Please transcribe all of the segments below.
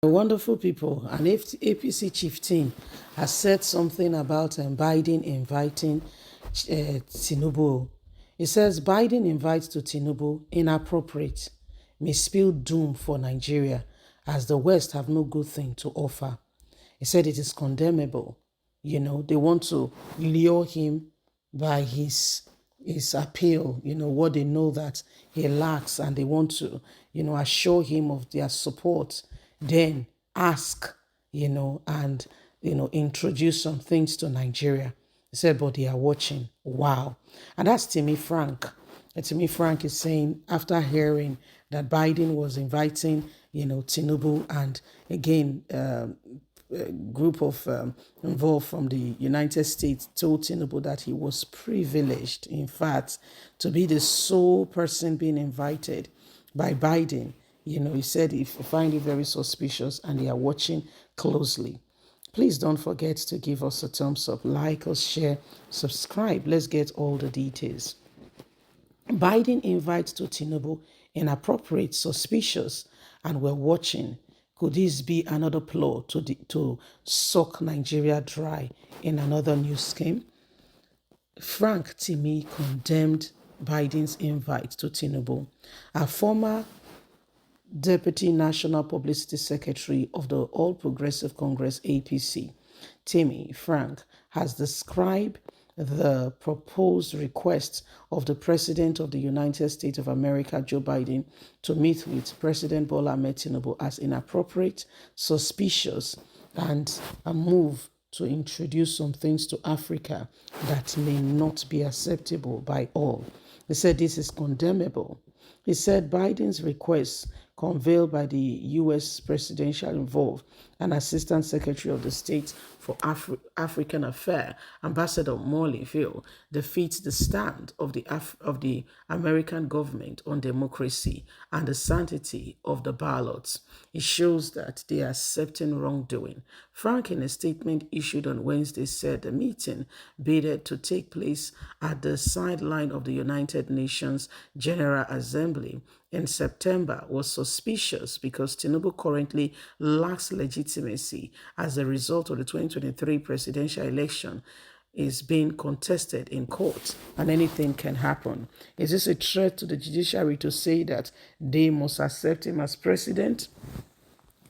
Wonderful people. An APC chieftain has said something about Biden inviting Tinubu. He says Biden invites to Tinubu inappropriate, may spill doom for Nigeria as the West have no good thing to offer. He said it is condemnable. They want to lure him by his appeal, what they know that he lacks, and they want to, assure him of their support, then ask, and, introduce some things to Nigeria. He said, but they are watching. Wow. And that's Timmy Frank. And Timmy Frank is saying, after hearing that Biden was inviting, Tinubu, and again, group of involved from the United States told Tinubu that he was privileged, in fact, to be the sole person being invited by Biden. He said he find it very suspicious and they are watching closely. Please don't forget to give us a thumbs up, like us, share, subscribe. Let's get all the details. Biden invites to Tinubu inappropriate, suspicious, and we're watching. Could this be another ploy to suck Nigeria dry in another new scheme? Frank Timi condemned Biden's invite to Tinubu. A former Deputy National Publicity Secretary of the All Progressive Congress APC, Timmy Frank, has described the proposed request of the President of the United States of America, Joe Biden, to meet with President Bola Ahmed Tinubu as inappropriate, suspicious, and a move to introduce some things to Africa that may not be acceptable by all. He said this is condemnable. He said Biden's request, conveyed by the U.S. presidential envoy and Assistant Secretary of the State for African Affairs, Ambassador Morleyville, defeats the stand of the American government on democracy and the sanctity of the ballots. It shows that they are accepting wrongdoing. Frank, in a statement issued on Wednesday, said the meeting bided to take place at the sideline of the United Nations General Assembly in September was suspicious because Tinubu currently lacks legitimacy as a result of the 2023 presidential election is being contested in court and anything can happen. Is this a threat to the judiciary to say that they must accept him as president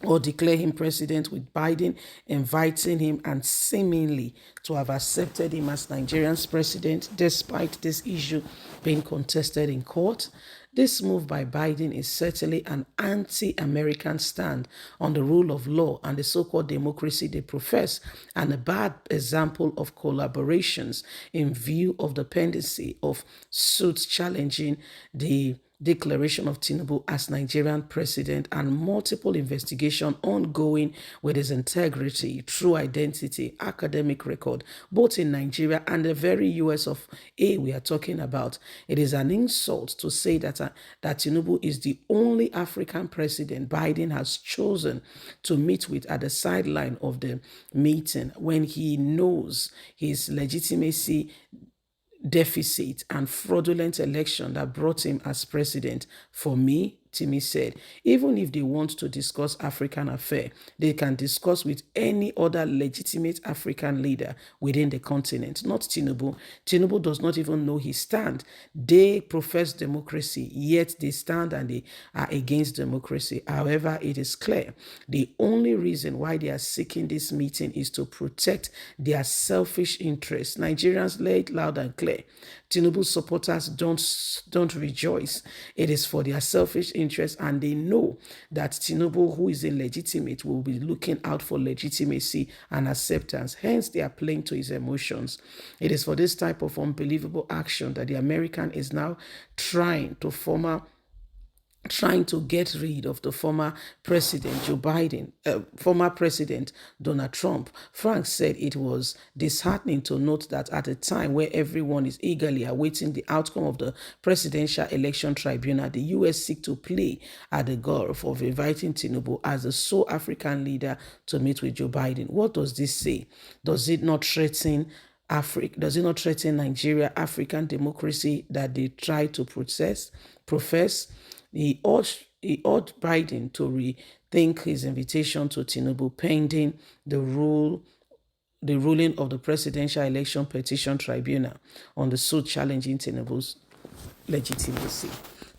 or declare him president, with Biden inviting him and seemingly to have accepted him as Nigeria's president despite this issue being contested in court? This move by Biden is certainly an anti-American stand on the rule of law and the so-called democracy they profess, and a bad example of collaborations in view of the pendency of suits challenging the declaration of Tinubu as Nigerian president and multiple investigations ongoing with his integrity, true identity, academic record, both in Nigeria and the very US of A we are talking about. It is an insult to say that Tinubu is the only African president Biden has chosen to meet with at the sideline of the meeting when he knows his legitimacy deficit and fraudulent election that brought him as president. For me, Timmy said, even if they want to discuss African affairs, they can discuss with any other legitimate African leader within the continent, not Tinubu. Tinubu does not even know his stand. They profess democracy, yet they stand and they are against democracy. However, it is clear the only reason why they are seeking this meeting is to protect their selfish interests. Nigerians, lay it loud and clear. Tinubu supporters don't rejoice. It is for their selfish interests, and they know that Tinubu, who is illegitimate, will be looking out for legitimacy and acceptance. Hence, they are playing to his emotions. It is for this type of unbelievable action that the American is now trying to get rid of the former president Joe Biden, former president Donald Trump. Frank said it was disheartening to note that at a time where everyone is eagerly awaiting the outcome of the presidential election tribunal, the U.S. seek to play at the golf of inviting Tinubu as the sole African leader to meet with Joe Biden. What does this say? Does it not threaten Africa? Does it not threaten Nigeria, African democracy that they try to profess? He urged urged Biden to rethink his invitation to Tinubu pending the ruling of the Presidential Election Petition Tribunal on the suit challenging Tinubu's legitimacy.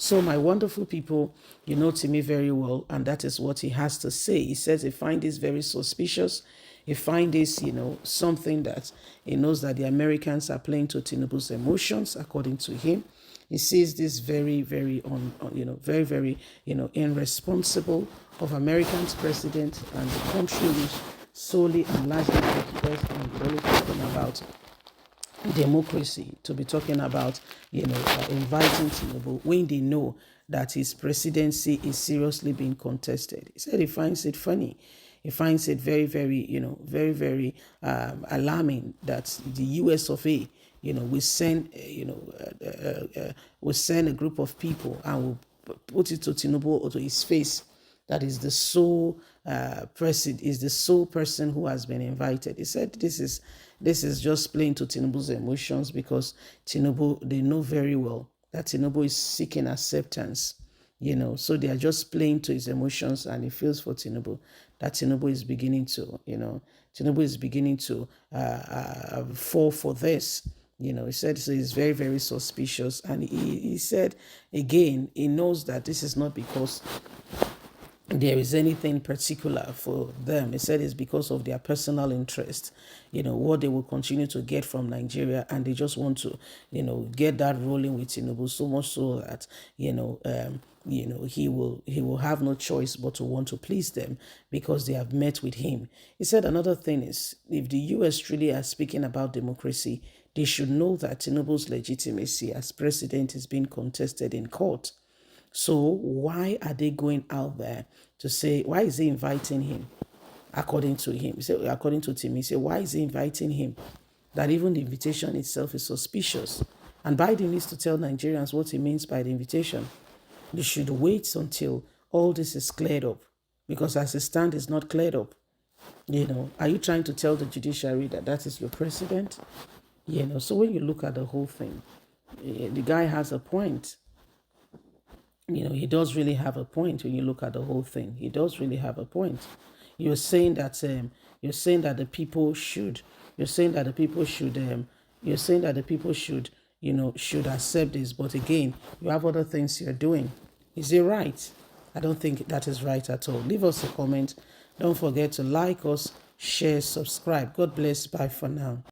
So, my wonderful people, you know Timmy very well, and that is what he has to say. He says he finds this very suspicious. He finds this, something that he knows that the Americans are playing to Tinubu's emotions, according to him. He sees this very, very, very, very, irresponsible of Americans' president and the country which solely and largely occupies and always talking about democracy, to be talking about inviting Tinubu when they know that his presidency is seriously being contested. He said he finds it funny. He finds it very, very, very, very alarming that the US of A, will send, will send a group of people and will put it to Tinubu or to his face. That is the sole person who has been invited. He said this is just playing to Tinubu's emotions, because Tinubu, they know very well that Tinubu is seeking acceptance, so they are just playing to his emotions, and he feels for Tinubu that Tinubu is beginning to fall for this. He said so he's very, very suspicious, and he said again, he knows that this is not because there is anything particular for them. He said it's because of their personal interest, what they will continue to get from Nigeria, and they just want to, get that rolling with Tinubu, so much so that, he will have no choice but to want to please them because they have met with him. He said another thing is, if the US truly are speaking about democracy, they should know that Tinubu's legitimacy as president is being contested in court. So why are they going out there to say, why is he inviting him? According to him, according to Tim, he said, why is he inviting him? That even the invitation itself is suspicious. And Biden needs to tell Nigerians what he means by the invitation. They should wait until all this is cleared up, because as it stands, it's not cleared up. Are you trying to tell the judiciary that that is your president? So when you look at the whole thing, the guy has a point. He does really have a point when you look at the whole thing. He does really have a point. You're saying that the people should should accept this, but again, you have other things you're doing. Is it right? I don't think that is right at all. Leave us a comment. Don't forget to like us, share, subscribe. God bless. Bye for now.